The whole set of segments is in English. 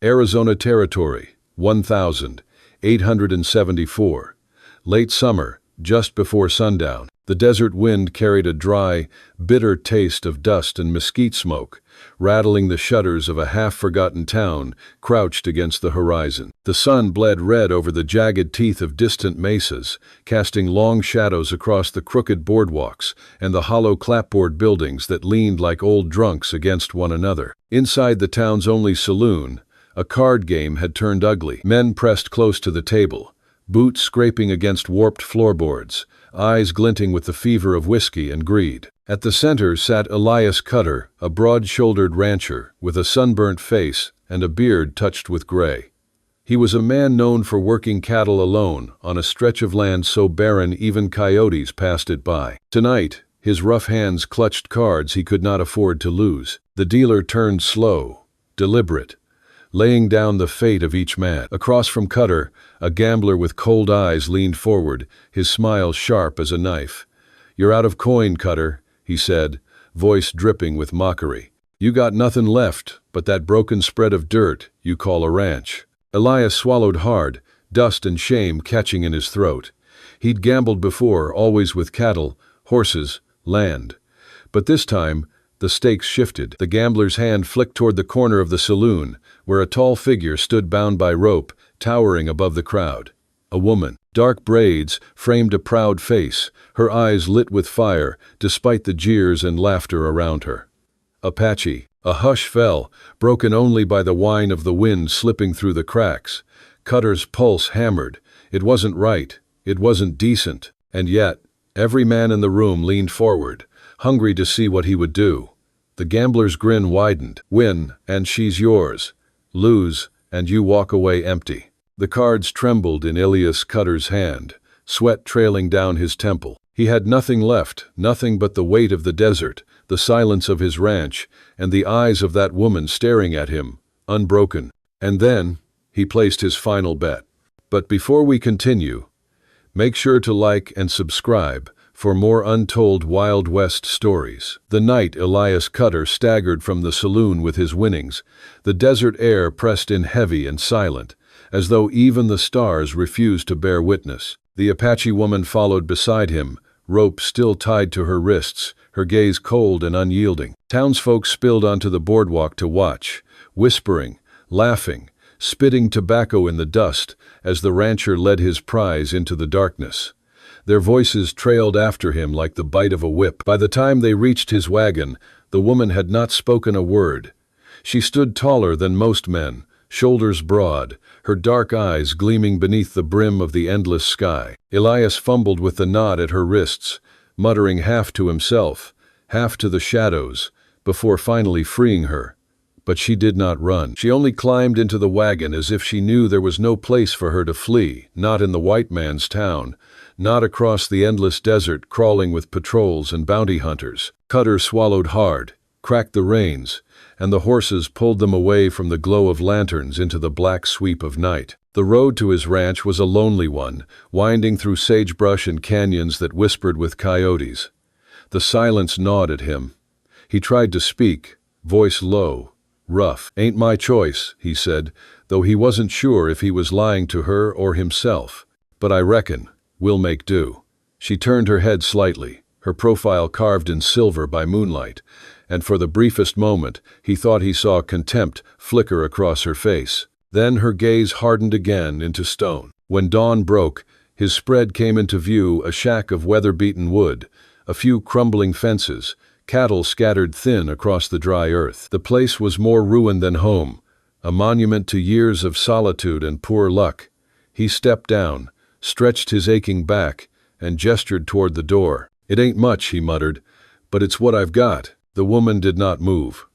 Arizona Territory, 1874. Late summer, just before sundown. The desert wind carried a dry, bitter taste of dust and mesquite smoke, rattling the shutters of a half-forgotten town crouched against the horizon. The sun bled red over the jagged teeth of distant mesas, casting long shadows across the crooked boardwalks and the hollow clapboard buildings that leaned like old drunks against one another. Inside the town's only saloon, a card game had turned ugly. Men pressed close to the table, boots scraping against warped floorboards, eyes glinting with the fever of whiskey and greed. At the center sat Elias Cutter, a broad-shouldered rancher with a sunburnt face and a beard touched with gray. He was a man known for working cattle alone on a stretch of land so barren even coyotes passed it by. Tonight, his rough hands clutched cards he could not afford to lose. The dealer turned slow, deliberate, laying down the fate of each man. Across from Cutter, a gambler with cold eyes leaned forward, his smile sharp as a knife. "You're out of coin, Cutter," he said, voice dripping with mockery. "You got nothing left but that broken spread of dirt you call a ranch." Elias swallowed hard, dust and shame catching in his throat. He'd gambled before, always with cattle, horses, land. But this time, the stakes shifted. The gambler's hand flicked toward the corner of the saloon, where a tall figure stood bound by rope, towering above the crowd. A woman. Dark braids framed a proud face, her eyes lit with fire, despite the jeers and laughter around her. Apache. A hush fell, broken only by the whine of the wind slipping through the cracks. Cutter's pulse hammered. It wasn't right. It wasn't decent. And yet, every man in the room leaned forward, hungry to see what he would do. The gambler's grin widened. Win, and she's yours. Lose, and you walk away empty. The cards trembled in Elias Cutter's hand, sweat trailing down his temple. He had nothing left, nothing but the weight of the desert, the silence of his ranch, and the eyes of that woman staring at him, unbroken. And then, he placed his final bet. But before we continue, make sure to like and subscribe for more untold Wild West stories. The night Elias Cutter staggered from the saloon with his winnings, the desert air pressed in heavy and silent, as though even the stars refused to bear witness. The Apache woman followed beside him, rope still tied to her wrists, her gaze cold and unyielding. Townsfolk spilled onto the boardwalk to watch, whispering, laughing, spitting tobacco in the dust as the rancher led his prize into the darkness. Their voices trailed after him like the bite of a whip. By the time they reached his wagon, the woman had not spoken a word. She stood taller than most men, shoulders broad, her dark eyes gleaming beneath the brim of the endless sky. Elias fumbled with the knot at her wrists, muttering half to himself, half to the shadows, before finally freeing her. But she did not run. She only climbed into the wagon as if she knew there was no place for her to flee, not in the white man's town, not across the endless desert crawling with patrols and bounty hunters. Cutter swallowed hard, cracked the reins, and the horses pulled them away from the glow of lanterns into the black sweep of night. The road to his ranch was a lonely one, winding through sagebrush and canyons that whispered with coyotes. The silence gnawed at him. He tried to speak, voice low, rough. "Ain't my choice," he said, though he wasn't sure if he was lying to her or himself. "But I reckon we'll make do." She turned her head slightly, her profile carved in silver by moonlight, and for the briefest moment he thought he saw contempt flicker across her face. Then her gaze hardened again into stone. When dawn broke, his spread came into view, a shack of weather-beaten wood, a few crumbling fences, cattle scattered thin across the dry earth. The place was more ruin than home, a monument to years of solitude and poor luck. He stepped down, stretched his aching back, and gestured toward the door. "It ain't much," he muttered, "but it's what I've got." The woman did not move.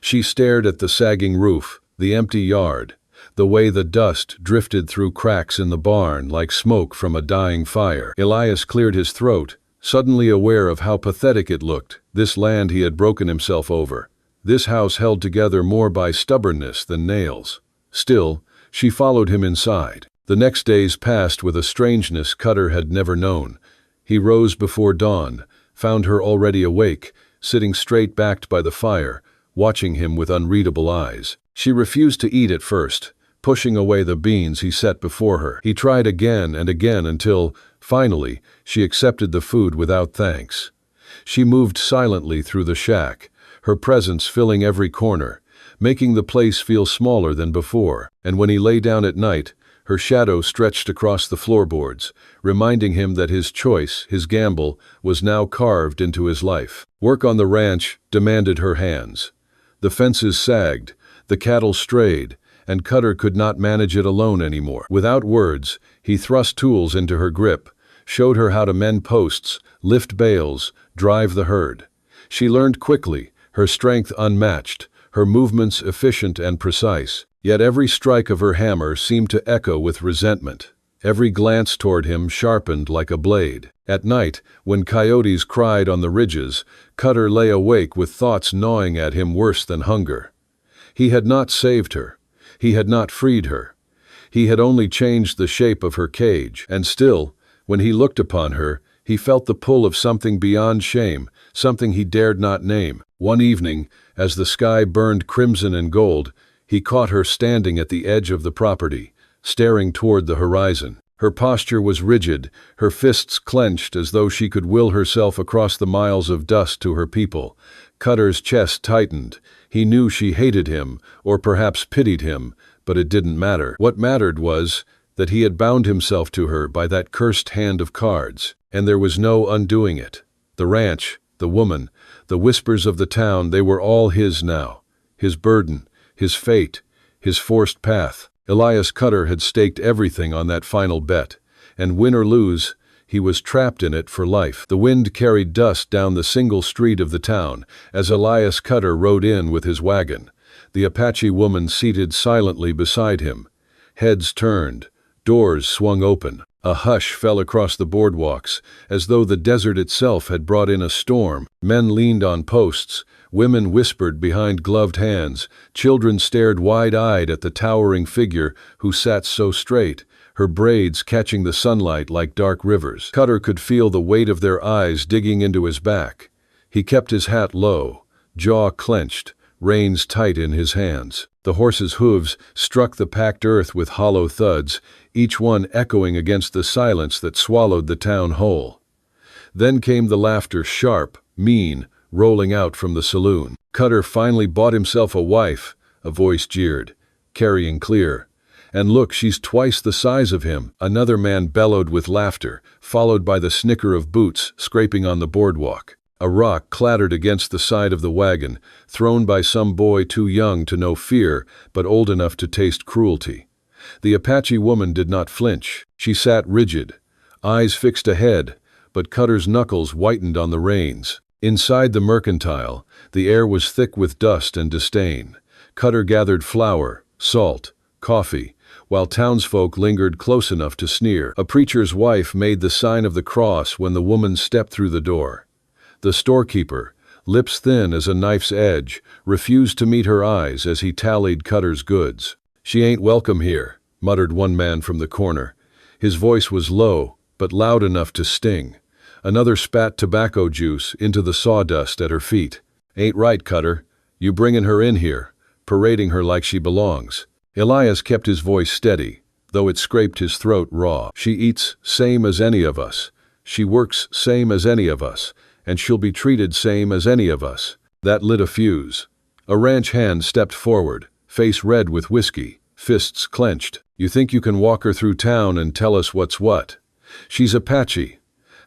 She stared at the sagging roof, the empty yard, the way the dust drifted through cracks in the barn like smoke from a dying fire. Elias cleared his throat, suddenly aware of how pathetic it looked. This land he had broken himself over. This house held together more by stubbornness than nails. Still, she followed him inside. The next days passed with a strangeness Cutter had never known. He rose before dawn, found her already awake, sitting straight-backed by the fire, watching him with unreadable eyes. She refused to eat at first, pushing away the beans he set before her. He tried again and again until, finally, she accepted the food without thanks. She moved silently through the shack, her presence filling every corner, making the place feel smaller than before. And when he lay down at night, her shadow stretched across the floorboards, reminding him that his choice, his gamble, was now carved into his life. Work on the ranch demanded her hands. The fences sagged, the cattle strayed, and Cutter could not manage it alone anymore. Without words, he thrust tools into her grip, showed her how to mend posts, lift bales, drive the herd. She learned quickly, her strength unmatched, her movements efficient and precise. Yet every strike of her hammer seemed to echo with resentment. Every glance toward him sharpened like a blade. At night, when coyotes cried on the ridges, Cutter lay awake with thoughts gnawing at him worse than hunger. He had not saved her. He had not freed her. He had only changed the shape of her cage, and still, when he looked upon her, he felt the pull of something beyond shame, something he dared not name. One evening, as the sky burned crimson and gold, he caught her standing at the edge of the property, staring toward the horizon. Her posture was rigid, her fists clenched as though she could will herself across the miles of dust to her people. Cutter's chest tightened. He knew she hated him, or perhaps pitied him, but it didn't matter. What mattered was that he had bound himself to her by that cursed hand of cards, and there was no undoing it. The ranch, the woman, the whispers of the town, they were all his now. His burden, his fate, his forced path. Elias Cutter had staked everything on that final bet, and win or lose, he was trapped in it for life. The wind carried dust down the single street of the town as Elias Cutter rode in with his wagon, the Apache woman seated silently beside him. Heads turned, doors swung open. A hush fell across the boardwalks, as though the desert itself had brought in a storm. Men leaned on posts, women whispered behind gloved hands, children stared wide-eyed at the towering figure who sat so straight, her braids catching the sunlight like dark rivers. Cutter could feel the weight of their eyes digging into his back. He kept his hat low, jaw clenched, reins tight in his hands. The horse's hooves struck the packed earth with hollow thuds, each one echoing against the silence that swallowed the town whole. Then came the laughter, sharp, mean, rolling out from the saloon. Cutter finally bought himself a wife, a voice jeered, carrying clear. And look, she's twice the size of him. Another man bellowed with laughter, followed by the snicker of boots scraping on the boardwalk. A rock clattered against the side of the wagon, thrown by some boy too young to know fear, but old enough to taste cruelty. The Apache woman did not flinch. She sat rigid, eyes fixed ahead, but Cutter's knuckles whitened on the reins. Inside the mercantile, the air was thick with dust and disdain. Cutter gathered flour, salt, coffee, while townsfolk lingered close enough to sneer. A preacher's wife made the sign of the cross when the woman stepped through the door. The storekeeper, lips thin as a knife's edge, refused to meet her eyes as he tallied Cutter's goods. "She ain't welcome here," muttered one man from the corner. His voice was low, but loud enough to sting. Another spat tobacco juice into the sawdust at her feet. "Ain't right, Cutter. You bringin' her in here, parading her like she belongs." Elias kept his voice steady, though it scraped his throat raw. "She eats same as any of us. She works same as any of us. And she'll be treated same as any of us." That lit a fuse. A ranch hand stepped forward, face red with whiskey, fists clenched. "You think you can walk her through town and tell us what's what? She's Apache.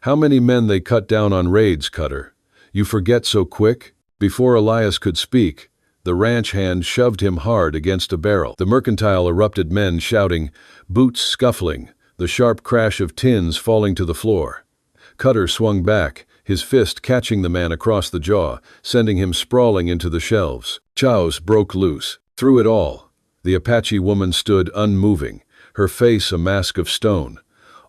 How many men they cut down on raids, Cutter? You forget so quick?" Before Elias could speak, the ranch hand shoved him hard against a barrel. The mercantile erupted, men shouting, boots scuffling, the sharp crash of tins falling to the floor. Cutter swung back, his fist catching the man across the jaw, sending him sprawling into the shelves. Chows broke loose. Through it all, the Apache woman stood unmoving, her face a mask of stone.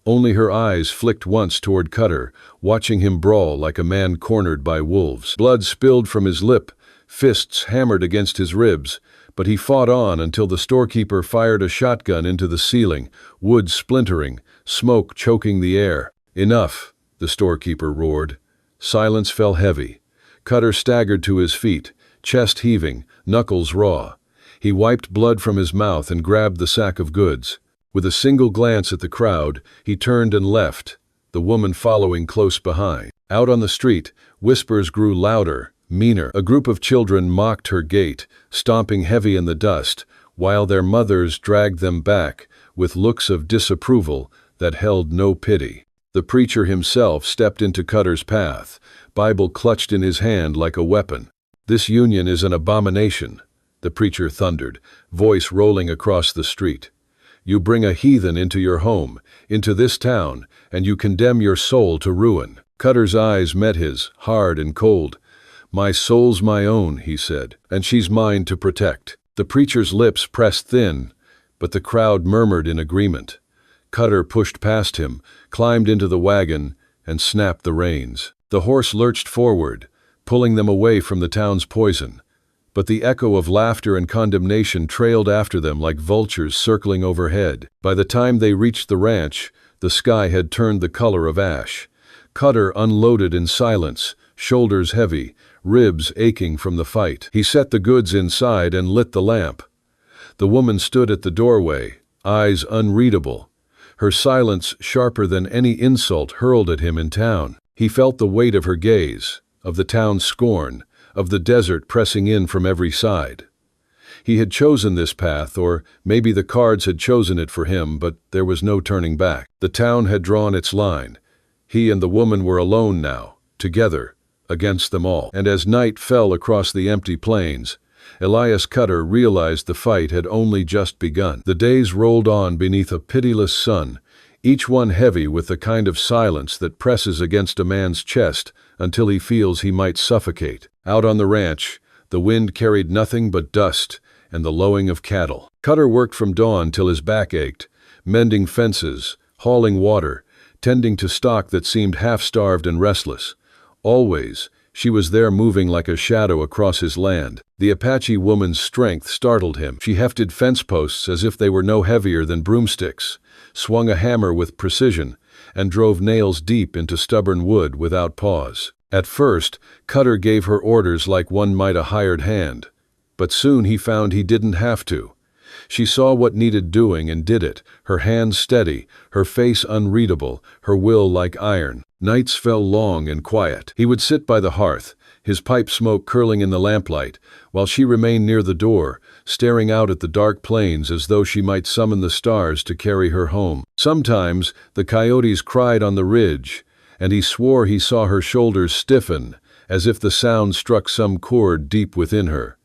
Only her eyes flicked once toward Cutter, watching him brawl like a man cornered by wolves. Blood spilled from his lip, fists hammered against his ribs, but he fought on until the storekeeper fired a shotgun into the ceiling, wood splintering, smoke choking the air. "Enough," the storekeeper roared. Silence fell heavy. Cutter staggered to his feet, chest heaving, knuckles raw. He wiped blood from his mouth and grabbed the sack of goods. With a single glance at the crowd, he turned and left, the woman following close behind. Out on the street, whispers grew louder, meaner. A group of children mocked her gait, stomping heavy in the dust, while their mothers dragged them back with looks of disapproval that held no pity. The preacher himself stepped into Cutter's path, Bible clutched in his hand like a weapon. "This union is an abomination," the preacher thundered, voice rolling across the street. "You bring a heathen into your home, into this town, and you condemn your soul to ruin." Cutter's eyes met his, hard and cold. "My soul's my own," he said, "and she's mine to protect." The preacher's lips pressed thin, but the crowd murmured in agreement. Cutter pushed past him, climbed into the wagon, and snapped the reins. The horse lurched forward, pulling them away from the town's poison. But the echo of laughter and condemnation trailed after them like vultures circling overhead. By the time they reached the ranch, the sky had turned the color of ash. Cutter unloaded in silence, shoulders heavy, ribs aching from the fight. He set the goods inside and lit the lamp. The woman stood at the doorway, eyes unreadable, her silence sharper than any insult hurled at him in town. He felt the weight of her gaze, of the town's scorn, of the desert pressing in from every side. He had chosen this path, or maybe the cards had chosen it for him, but there was no turning back. The town had drawn its line. He and the woman were alone now, together, against them all. And as night fell across the empty plains, Elias Cutter realized the fight had only just begun. The days rolled on beneath a pitiless sun, each one heavy with the kind of silence that presses against a man's chest until he feels he might suffocate. Out on the ranch, the wind carried nothing but dust and the lowing of cattle. Cutter worked from dawn till his back ached, mending fences, hauling water, tending to stock that seemed half-starved and restless. Always, she was there moving like a shadow across his land. The Apache woman's strength startled him. She hefted fence posts as if they were no heavier than broomsticks, swung a hammer with precision, and drove nails deep into stubborn wood without pause. At first, Cutter gave her orders like one might a hired hand, but soon he found he didn't have to. She saw what needed doing and did it, her hands steady, her face unreadable, her will like iron. Nights fell long and quiet. He would sit by the hearth, his pipe smoke curling in the lamplight, while she remained near the door, staring out at the dark plains as though she might summon the stars to carry her home. Sometimes the coyotes cried on the ridge, and he swore he saw her shoulders stiffen, as if the sound struck some chord deep within her.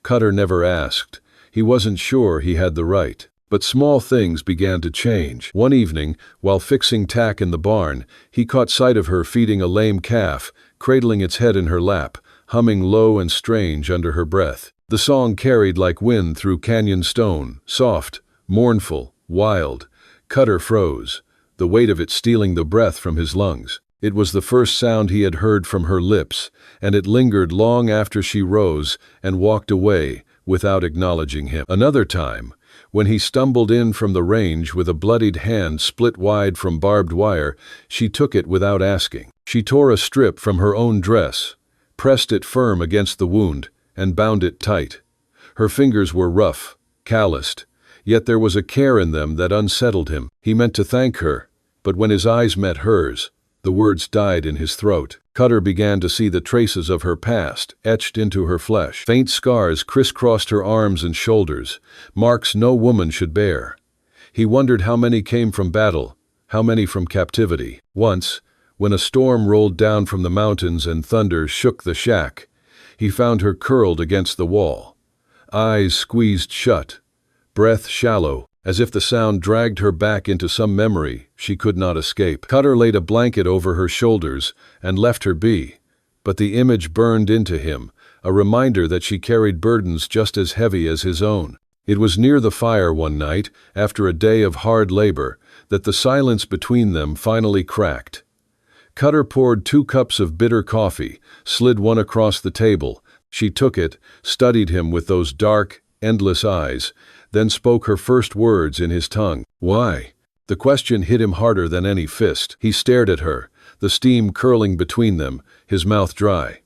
Cutter never asked. He wasn't sure he had the right. But small things began to change. One evening, while fixing tack in the barn, he caught sight of her feeding a lame calf, cradling its head in her lap, humming low and strange under her breath. The song carried like wind through canyon stone, soft, mournful, wild. Cutter froze, the weight of it stealing the breath from his lungs. It was the first sound he had heard from her lips, and it lingered long after she rose and walked away without acknowledging him. Another time, when he stumbled in from the range with a bloodied hand split wide from barbed wire, she took it without asking. She tore a strip from her own dress, pressed it firm against the wound, and bound it tight. Her fingers were rough, calloused, yet there was a care in them that unsettled him. He meant to thank her, but when his eyes met hers, the words died in his throat. Cutter began to see the traces of her past etched into her flesh. Faint scars crisscrossed her arms and shoulders, marks no woman should bear. He wondered how many came from battle, how many from captivity. Once, when a storm rolled down from the mountains and thunder shook the shack, he found her curled against the wall, eyes squeezed shut, breath shallow, as if the sound dragged her back into some memory she could not escape. Cutter laid a blanket over her shoulders and left her be, but the image burned into him, a reminder that she carried burdens just as heavy as his own. It was near the fire one night, after a day of hard labor, that the silence between them finally cracked. Cutter poured 2 cups of bitter coffee, slid one across the table. She took it, studied him with those dark, endless eyes, then spoke her first words in his tongue. "Why?" The question hit him harder than any fist. He stared at her, the steam curling between them, his mouth dry.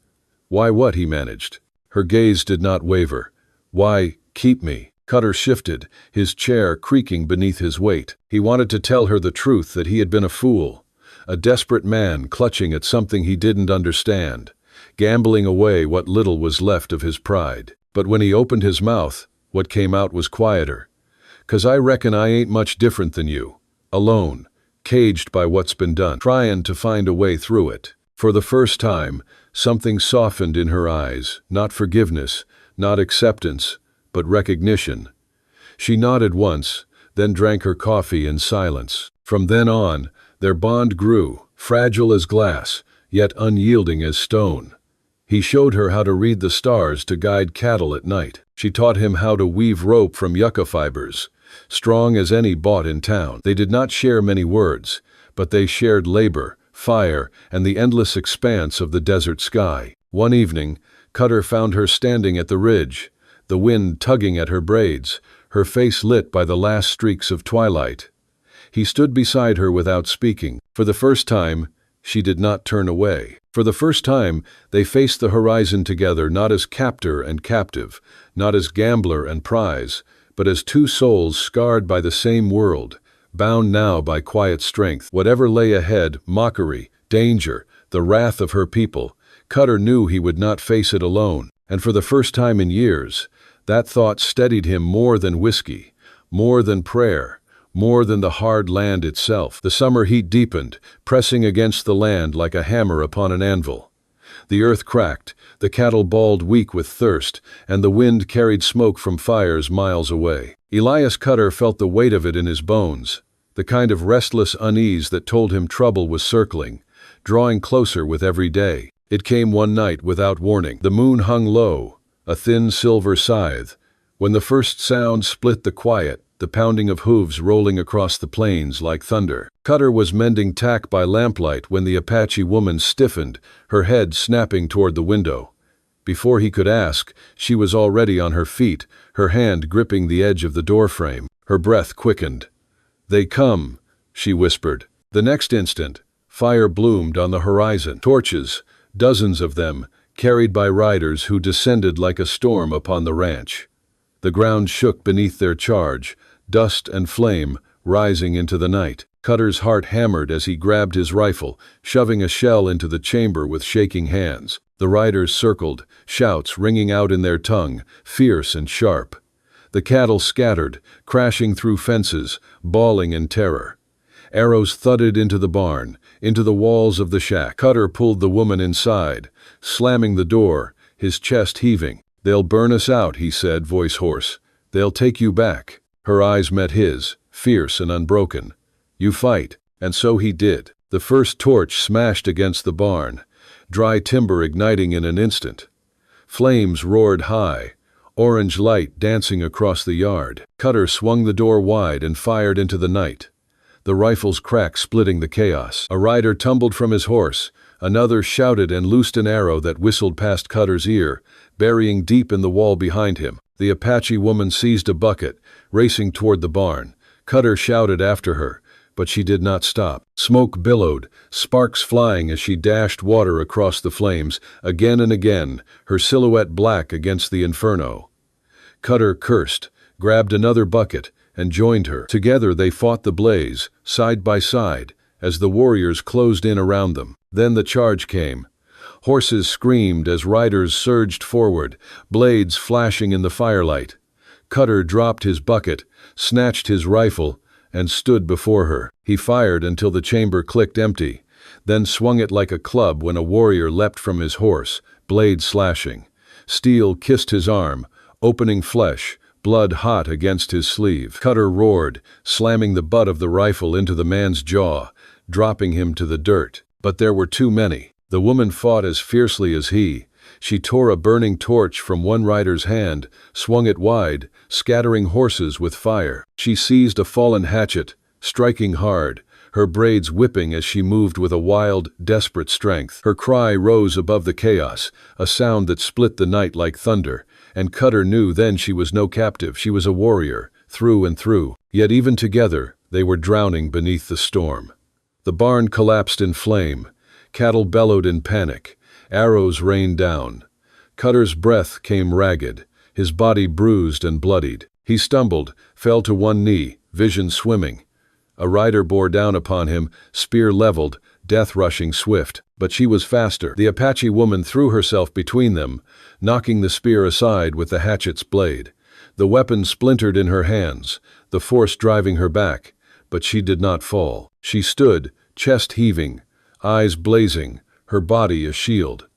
"Why what?" he managed. Her gaze did not waver. "Why, Keep me. Cutter shifted, his chair creaking beneath his weight. He wanted to tell her the truth that he had been a fool, a desperate man clutching at something he didn't understand, gambling away what little was left of his pride. But when he opened his mouth, what came out was quieter. "'Cause I reckon I ain't much different than you. Alone, caged by what's been done, trying to find a way through it." For the first time, something softened in her eyes, not forgiveness, not acceptance, but recognition. She nodded once, then drank her coffee in silence. From then on, their bond grew, fragile as glass, yet unyielding as stone. He showed her how to read the stars to guide cattle at night. She taught him how to weave rope from yucca fibers, strong as any bought in town. They did not share many words, but they shared labor, fire, and the endless expanse of the desert sky. One evening, Cutter found her standing at the ridge, the wind tugging at her braids, her face lit by the last streaks of twilight. He stood beside her without speaking. For the first time, she did not turn away. For the first time, they faced the horizon together, not as captor and captive, not as gambler and prize, but as two souls scarred by the same world, bound now by quiet strength. Whatever lay ahead, mockery, danger, the wrath of her people, Cutter knew he would not face it alone. And for the first time in years, that thought steadied him more than whiskey, more than prayer, more than the hard land itself. The summer heat deepened, pressing against the land like a hammer upon an anvil. The earth cracked, the cattle bawled weak with thirst, and the wind carried smoke from fires miles away. Elias Cutter felt the weight of it in his bones, the kind of restless unease that told him trouble was circling, drawing closer with every day. It came one night without warning. The moon hung low, a thin silver scythe, when the first sound split the quiet, the pounding of hooves rolling across the plains like thunder. Cutter was mending tack by lamplight when the Apache woman stiffened, her head snapping toward the window. Before he could ask, she was already on her feet, her hand gripping the edge of the doorframe. Her breath quickened. "They come," she whispered. The next instant, fire bloomed on the horizon. Torches, dozens of them, carried by riders who descended like a storm upon the ranch. The ground shook beneath their charge, dust and flame rising into the night. Cutter's heart hammered as he grabbed his rifle, shoving a shell into the chamber with shaking hands. The riders circled, shouts ringing out in their tongue, fierce and sharp. The cattle scattered, crashing through fences, bawling in terror. Arrows thudded into the barn, into the walls of the shack. Cutter pulled the woman inside, slamming the door, his chest heaving. "They'll burn us out," he said, voice hoarse. "They'll take you back." Her eyes met his, fierce and unbroken. "You fight." And so he did. The first torch smashed against the barn, dry timber igniting in an instant. Flames roared high, orange light dancing across the yard. Cutter swung the door wide and fired into the night, the rifle's crack splitting the chaos. A rider tumbled from his horse, another shouted and loosed an arrow that whistled past Cutter's ear, burying deep in the wall behind him. The Apache woman seized a bucket, racing toward the barn. Cutter shouted after her, but she did not stop. Smoke billowed, sparks flying as she dashed water across the flames, again and again, her silhouette black against the inferno. Cutter cursed, grabbed another bucket, and joined her. Together they fought the blaze, side by side, as the warriors closed in around them. Then the charge came. Horses screamed as riders surged forward, blades flashing in the firelight. Cutter dropped his bucket, snatched his rifle, and stood before her. He fired until the chamber clicked empty, then swung it like a club when a warrior leapt from his horse, blade slashing. Steel kissed his arm, opening flesh, blood hot against his sleeve. Cutter roared, slamming the butt of the rifle into the man's jaw, dropping him to the dirt. But there were too many. The woman fought as fiercely as he. She tore a burning torch from one rider's hand, swung it wide, scattering horses with fire. She seized a fallen hatchet, striking hard, her braids whipping as she moved with a wild, desperate strength. Her cry rose above the chaos, a sound that split the night like thunder, and Cutter knew then she was no captive, she was a warrior, through and through. Yet even together, they were drowning beneath the storm. The barn collapsed in flame, cattle bellowed in panic, arrows rained down. Cutter's breath came ragged, his body bruised and bloodied. He stumbled, fell to one knee, vision swimming. A rider bore down upon him, spear leveled, death rushing swift. But she was faster. The Apache woman threw herself between them, knocking the spear aside with the hatchet's blade. The weapon splintered in her hands, the force driving her back, but she did not fall. She stood, chest heaving, eyes blazing, her body a shield.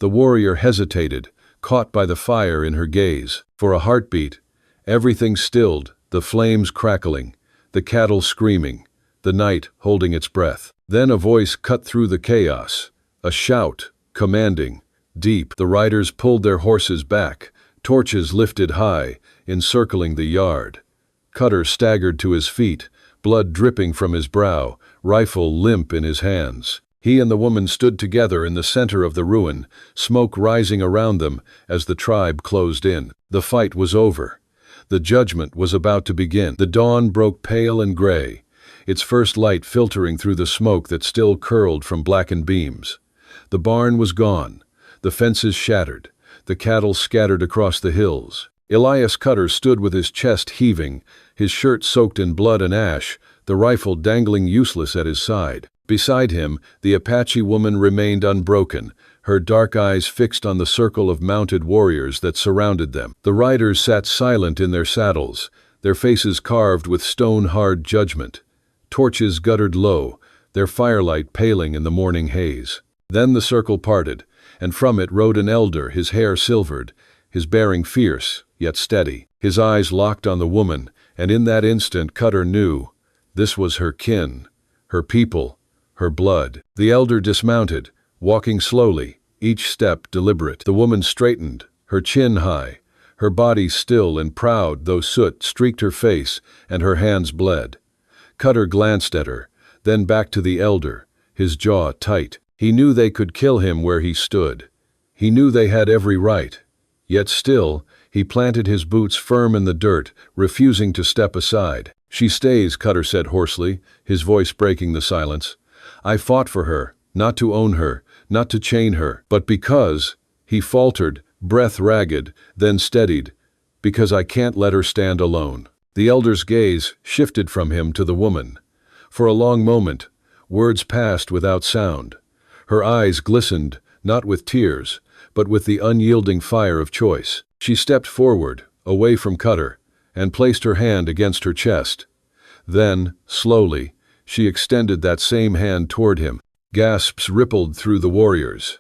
The warrior hesitated, caught by the fire in her gaze. For a heartbeat, everything stilled, the flames crackling, the cattle screaming, the night holding its breath. Then a voice cut through the chaos, a shout, commanding, deep. The riders pulled their horses back, torches lifted high, encircling the yard. Cutter staggered to his feet, blood dripping from his brow, rifle limp in his hands. He and the woman stood together in the center of the ruin, smoke rising around them as the tribe closed in. The fight was over. The judgment was about to begin. The dawn broke pale and gray, its first light filtering through the smoke that still curled from blackened beams. The barn was gone, the fences shattered, the cattle scattered across the hills. Elias Cutter stood with his chest heaving, his shirt soaked in blood and ash, the rifle dangling useless at his side. Beside him, the Apache woman remained unbroken, her dark eyes fixed on the circle of mounted warriors that surrounded them. The riders sat silent in their saddles, their faces carved with stone-hard judgment. Torches guttered low, their firelight paling in the morning haze. Then the circle parted, and from it rode an elder, his hair silvered, his bearing fierce, yet steady. His eyes locked on the woman, and in that instant Cutter knew this was her kin, her people, her blood. The elder dismounted, walking slowly, each step deliberate. The woman straightened, her chin high, her body still and proud though soot streaked her face and her hands bled. Cutter glanced at her, then back to the elder, his jaw tight. He knew they could kill him where he stood. He knew they had every right. Yet still, he planted his boots firm in the dirt, refusing to step aside. "She stays," Cutter said hoarsely, his voice breaking the silence. "I fought for her, not to own her, not to chain her, but because," he faltered, breath ragged, then steadied, "because I can't let her stand alone." The elder's gaze shifted from him to the woman. For a long moment, words passed without sound. Her eyes glistened, not with tears, but with the unyielding fire of choice. She stepped forward, away from Cutter, and placed her hand against her chest. Then, slowly, she extended that same hand toward him. Gasps rippled through the warriors.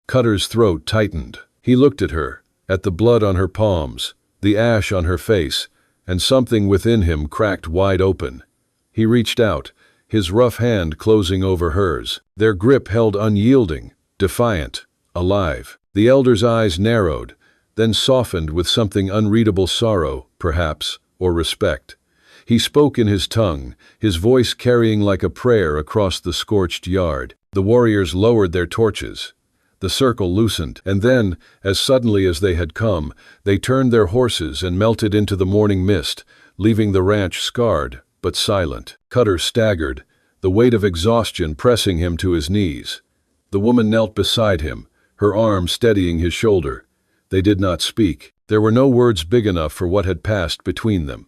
Cutter's throat tightened. He looked at her, at the blood on her palms, the ash on her face, and something within him cracked wide open. He reached out, his rough hand closing over hers. Their grip held unyielding, defiant, alive. The elder's eyes narrowed, then softened with something unreadable, sorrow, perhaps, or respect. He spoke in his tongue, his voice carrying like a prayer across the scorched yard. The warriors lowered their torches. The circle loosened, and then, as suddenly as they had come, they turned their horses and melted into the morning mist, leaving the ranch scarred, but silent. Cutter staggered, the weight of exhaustion pressing him to his knees. The woman knelt beside him, her arm steadying his shoulder. They did not speak. There were no words big enough for what had passed between them.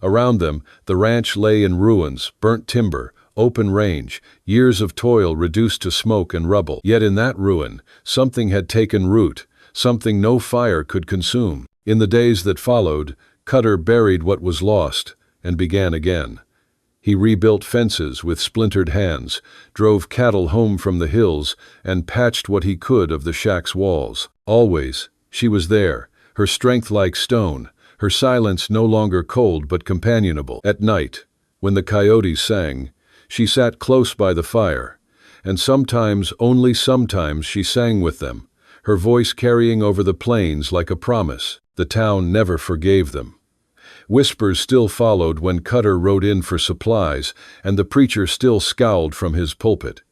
Around them, the ranch lay in ruins, burnt timber, open range, years of toil reduced to smoke and rubble. Yet in that ruin, something had taken root, something no fire could consume. In the days that followed, Cutter buried what was lost and began again. He rebuilt fences with splintered hands, drove cattle home from the hills, and patched what he could of the shack's walls. Always, she was there, her strength like stone, her silence no longer cold but companionable. At night, when the coyotes sang, she sat close by the fire, and sometimes, only sometimes, she sang with them, her voice carrying over the plains like a promise. The town never forgave them. Whispers still followed when Cutter rode in for supplies, and the preacher still scowled from his pulpit.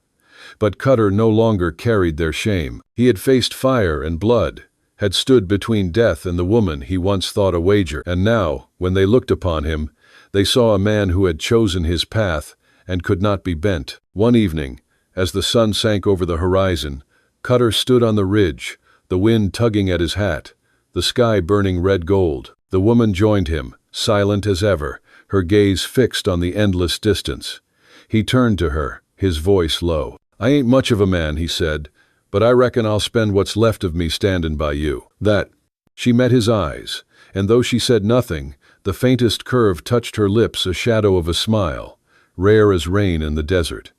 But Cutter no longer carried their shame. He had faced fire and blood, had stood between death and the woman he once thought a wager, and now, when they looked upon him, they saw a man who had chosen his path and could not be bent. One evening, as the sun sank over the horizon, Cutter stood on the ridge, the wind tugging at his hat, the sky burning red gold. The woman joined him, silent as ever, her gaze fixed on the endless distance. He turned to her, his voice low. "I ain't much of a man," he said, "but I reckon I'll spend what's left of me standin' by you." That. She met his eyes, and though she said nothing, the faintest curve touched her lips, a shadow of a smile, rare as rain in the desert.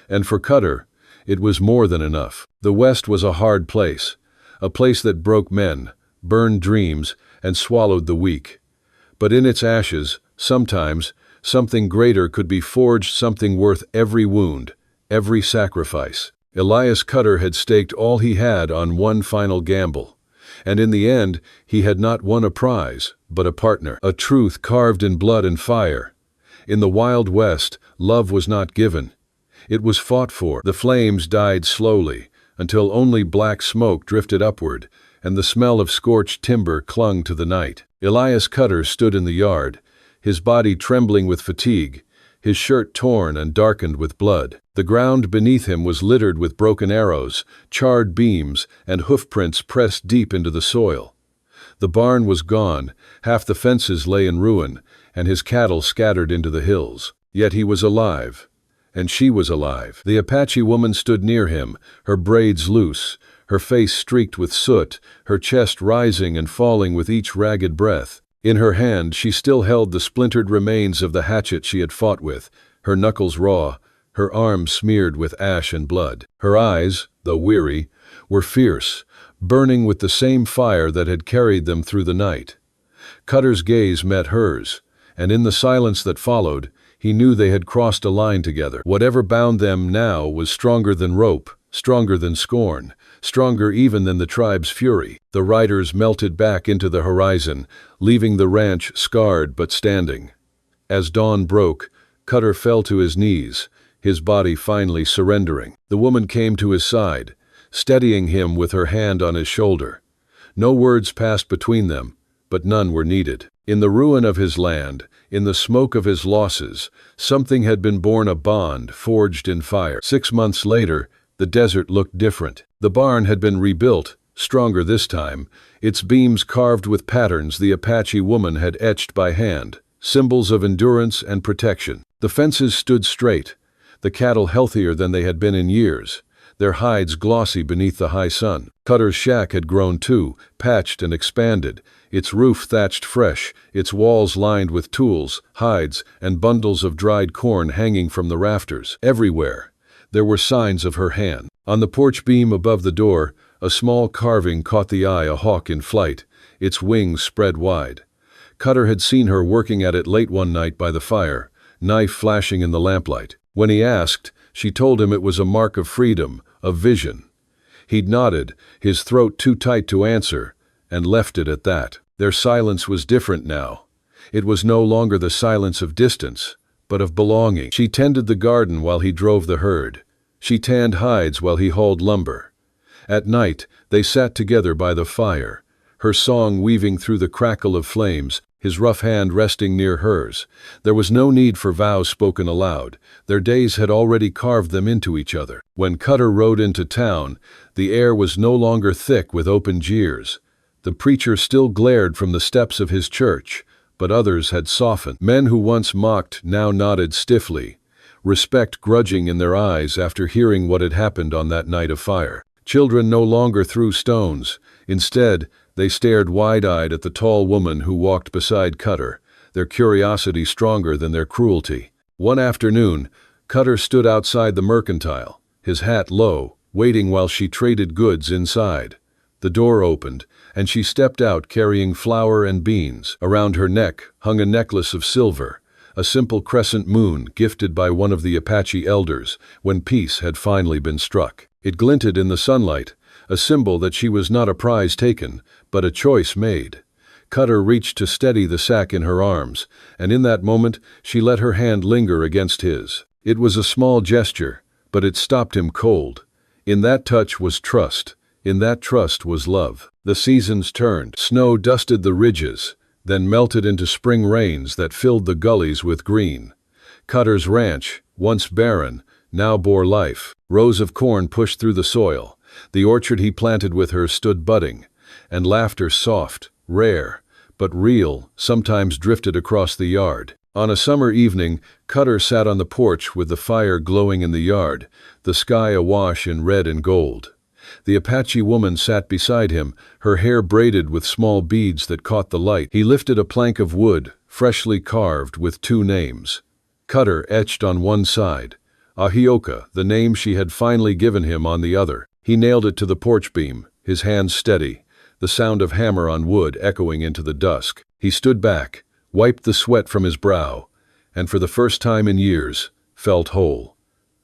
And for Cutter, it was more than enough. The West was a hard place, a place that broke men, burned dreams, and swallowed the weak. But in its ashes, sometimes, something greater could be forged, something worth every wound, every sacrifice. Elias Cutter had staked all he had on one final gamble. And in the end, he had not won a prize, but a partner, a truth carved in blood and fire. In the Wild West, love was not given. It was fought for. The flames died slowly, until only black smoke drifted upward, and the smell of scorched timber clung to the night. Elias Cutter stood in the yard, his body trembling with fatigue, his shirt torn and darkened with blood. The ground beneath him was littered with broken arrows, charred beams, and hoofprints pressed deep into the soil. The barn was gone, half the fences lay in ruin, and his cattle scattered into the hills. Yet he was alive. And she was alive. The Apache woman stood near him, her braids loose, her face streaked with soot, her chest rising and falling with each ragged breath. In her hand she still held the splintered remains of the hatchet she had fought with, her knuckles raw, her arms smeared with ash and blood. Her eyes, though weary, were fierce, burning with the same fire that had carried them through the night. Cutter's gaze met hers, and in the silence that followed, he knew they had crossed a line together. Whatever bound them now was stronger than rope, stronger than scorn, stronger even than the tribe's fury. The riders melted back into the horizon, leaving the ranch scarred but standing. As dawn broke, Cutter fell to his knees, his body finally surrendering. The woman came to his side, steadying him with her hand on his shoulder. No words passed between them, but none were needed. In the ruin of his land, in the smoke of his losses, something had been born, a bond forged in fire. 6 months later, the desert looked different. The barn had been rebuilt, stronger this time, its beams carved with patterns the Apache woman had etched by hand, symbols of endurance and protection. The fences stood straight, the cattle healthier than they had been in years, their hides glossy beneath the high sun. Cutter's shack had grown too, patched and expanded, its roof thatched fresh, its walls lined with tools, hides, and bundles of dried corn hanging from the rafters. Everywhere, there were signs of her hand. On the porch beam above the door, a small carving caught the eye, a hawk in flight, its wings spread wide. Cutter had seen her working at it late one night by the fire, knife flashing in the lamplight. When he asked, she told him it was a mark of freedom, of vision. He'd nodded, his throat too tight to answer, and left it at that. Their silence was different now. It was no longer the silence of distance, but of belonging. She tended the garden while he drove the herd. She tanned hides while he hauled lumber. At night, they sat together by the fire, her song weaving through the crackle of flames, his rough hand resting near hers. There was no need for vows spoken aloud. Their days had already carved them into each other. When Cutter rode into town, the air was no longer thick with open jeers. The preacher still glared from the steps of his church, but others had softened. Men who once mocked now nodded stiffly, respect grudging in their eyes after hearing what had happened on that night of fire. Children no longer threw stones. Instead, they stared wide-eyed at the tall woman who walked beside Cutter, their curiosity stronger than their cruelty. One afternoon, Cutter stood outside the mercantile, his hat low, waiting while she traded goods inside. The door opened, and she stepped out carrying flour and beans. Around her neck hung a necklace of silver, a simple crescent moon gifted by one of the Apache elders when peace had finally been struck. It glinted in the sunlight, a symbol that she was not a prize taken, but a choice made. Cutter reached to steady the sack in her arms, and in that moment she let her hand linger against his. It was a small gesture, but it stopped him cold. In that touch was trust. In that trust was love. The seasons turned. Snow dusted the ridges, then melted into spring rains that filled the gullies with green. Cutter's ranch, once barren, now bore life. Rows of corn pushed through the soil. The orchard he planted with her stood budding, and laughter soft, rare, but real, sometimes drifted across the yard. On a summer evening, Cutter sat on the porch with the fire glowing in the yard, the sky awash in red and gold. The Apache woman sat beside him, her hair braided with small beads that caught the light. He lifted a plank of wood, freshly carved with 2 names. Cutter etched on one side, Ahioka, the name she had finally given him, on the other. He nailed it to the porch beam, his hands steady, the sound of hammer on wood echoing into the dusk. He stood back, wiped the sweat from his brow, and for the first time in years, felt whole.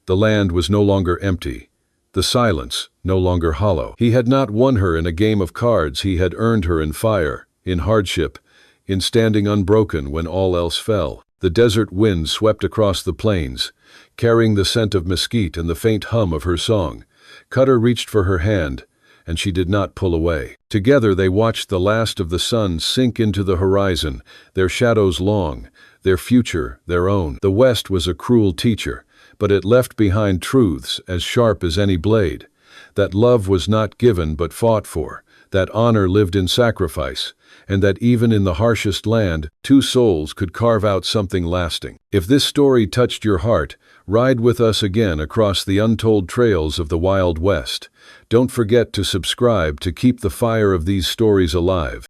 The land was no longer empty, the silence no longer hollow. He had not won her in a game of cards, he had earned her in fire, in hardship, in standing unbroken when all else fell. The desert wind swept across the plains, carrying the scent of mesquite and the faint hum of her song. Cutter reached for her hand, and she did not pull away. Together they watched the last of the sun sink into the horizon, their shadows long, their future their own. The West was a cruel teacher, but it left behind truths as sharp as any blade. That love was not given but fought for, that honor lived in sacrifice, and that even in the harshest land, 2 souls could carve out something lasting. If this story touched your heart, ride with us again across the untold trails of the Wild West. Don't forget to subscribe to keep the fire of these stories alive.